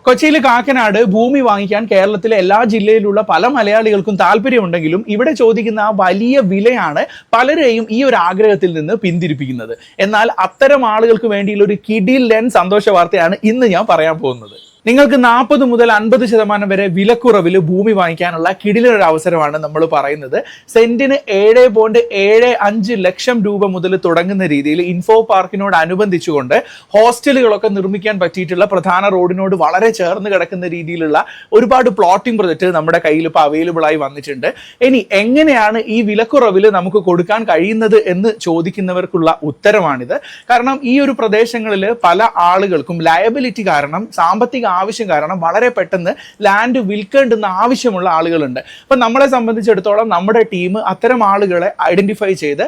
കൊച്ചിയിൽ കാക്കനാട് ഭൂമി വാങ്ങിക്കാൻ കേരളത്തിലെ എല്ലാ ജില്ലയിലുള്ള പല മലയാളികൾക്കും താല്പര്യമുണ്ടെങ്കിലും ഇവിടെ ചോദിക്കുന്ന ആ വലിയ വിലയാണ് പലരെയും ഈ ഒരു ആഗ്രഹത്തിൽ നിന്ന് പിന്തിരിപ്പിക്കുന്നത്. എന്നാൽ അത്തരം ആളുകൾക്ക് വേണ്ടിയുള്ള ഒരു കിടിലൻ സന്തോഷ വാർത്തയാണ് ഇന്ന് ഞാൻ പറയാൻ പോകുന്നത്. നിങ്ങൾക്ക് 40 മുതൽ 50% വരെ വിലക്കുറവിൽ ഭൂമി വാങ്ങിക്കാനുള്ള കിടിലൊരു അവസരമാണ് നമ്മൾ പറയുന്നത്. സെന്റിന് 7.75 ലക്ഷം രൂപ മുതൽ തുടങ്ങുന്ന രീതിയിൽ ഇൻഫോ പാർക്കിനോട് അനുബന്ധിച്ചുകൊണ്ട് ഹോസ്റ്റലുകളൊക്കെ നിർമ്മിക്കാൻ പറ്റിയിട്ടുള്ള പ്രധാന റോഡിനോട് വളരെ ചേർന്ന് കിടക്കുന്ന രീതിയിലുള്ള ഒരുപാട് പ്ലോട്ടിംഗ് പ്രൊജക്ട് നമ്മുടെ കയ്യിൽ ഇപ്പോൾ അവൈലബിൾ ആയി വന്നിട്ടുണ്ട്. ഇനി എങ്ങനെയാണ് ഈ വിലക്കുറവിൽ നമുക്ക് കൊടുക്കാൻ കഴിയുന്നത് എന്ന് ചോദിക്കുന്നവർക്കുള്ള ഉത്തരമാണിത്. കാരണം ഈ ഒരു പ്രദേശങ്ങളിൽ പല ആളുകൾക്കും ലയബിലിറ്റി കാരണം, സാമ്പത്തിക ആവശ്യം കാരണം വളരെ പെട്ടെന്ന് ലാൻഡ് വിൽക്കേണ്ടുന്ന ആവശ്യമുള്ള ആളുകളുണ്ട്. അപ്പൊ നമ്മളെ സംബന്ധിച്ചിടത്തോളം നമ്മുടെ ടീം അത്തരം ആളുകളെ ഐഡന്റിഫൈ ചെയ്ത്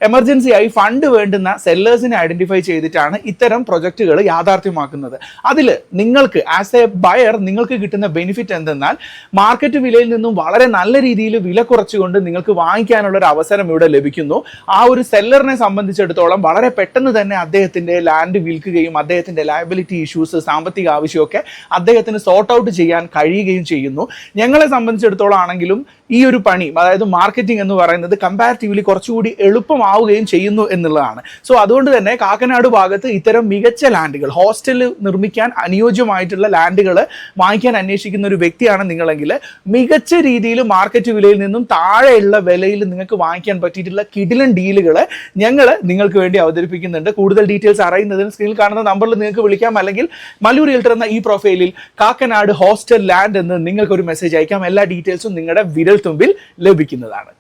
എമർജൻസി ആയി ഫണ്ട് വേണ്ടുന്ന സെല്ലേഴ്സിനെ ഐഡന്റിഫൈ ചെയ്തിട്ടാണ് ഇത്തരം പ്രൊജക്റ്റുകൾ യാഥാർത്ഥ്യമാക്കുന്നത്. അതിൽ നിങ്ങൾക്ക് ആസ് എ ബയർ നിങ്ങൾക്ക് കിട്ടുന്ന ബെനിഫിറ്റ് എന്തെന്നാൽ മാർക്കറ്റ് വിലയിൽ നിന്നും വളരെ നല്ല രീതിയിൽ വില കുറച്ചുകൊണ്ട് നിങ്ങൾക്ക് വാങ്ങിക്കാനുള്ള ഒരു അവസരം ഇവിടെ ലഭിക്കുന്നു. ആ ഒരു സെല്ലറിനെ സംബന്ധിച്ചിടത്തോളം വളരെ പെട്ടെന്ന് തന്നെ അദ്ദേഹത്തിന്റെ ലാൻഡ് വിൽക്കുകയും അദ്ദേഹത്തിന്റെ ലയബിലിറ്റി ഇഷ്യൂസ്, സാമ്പത്തിക ആവശ്യമൊക്കെ അദ്ദേഹത്തിന് സോർട്ട് ഔട്ട് ചെയ്യാൻ കഴിയുകയും ചെയ്യുന്നു. ഞങ്ങളെ സംബന്ധിച്ചിടത്തോളം ആണെങ്കിലും ഈ ഒരു പണി, അതായത് മാർക്കറ്റിംഗ് എന്ന് പറയുന്നത് കമ്പാരിറ്റീവ്ലി കുറച്ചുകൂടി എളുപ്പമാവുകയും ചെയ്യുന്നു എന്നുള്ളതാണ്. സോ അതുകൊണ്ട് തന്നെ കാക്കനാട് ഭാഗത്ത് ഇത്തരം മികച്ച ലാൻഡുകൾ, ഹോസ്റ്റൽ നിർമ്മിക്കാൻ അനുയോജ്യമായിട്ടുള്ള ലാൻഡുകൾ വാങ്ങിക്കാൻ അന്വേഷിക്കുന്ന ഒരു വ്യക്തിയാണ് നിങ്ങളെങ്കിൽ മികച്ച രീതിയിൽ മാർക്കറ്റ് വിലയിൽ നിന്നും താഴെയുള്ള വിലയിൽ നിങ്ങൾക്ക് വാങ്ങിക്കാൻ പറ്റിയിട്ടുള്ള കിടിലൻ ഡീലുകൾ ഞങ്ങൾ നിങ്ങൾക്ക് വേണ്ടി അവതരിപ്പിക്കുന്നുണ്ട്. കൂടുതൽ ഡീറ്റെയിൽസ് അറിയുന്നതിന് സ്ക്രീനിൽ കാണുന്ന നമ്പറിൽ നിങ്ങൾക്ക് വിളിക്കാം, അല്ലെങ്കിൽ മല്ലു റിയൽറ്റർ എന്ന ഈ പ്രൊഫൈലിൽ കാക്കനാട് ഹോസ്റ്റൽ ലാൻഡ് എന്ന് നിങ്ങൾക്ക് ഒരു മെസ്സേജ് അയക്കാം. എല്ലാ ഡീറ്റെയിൽസും നിങ്ങളുടെ വിരൽ തുമ്പിൽ ലഭിക്കുന്നതാണ്.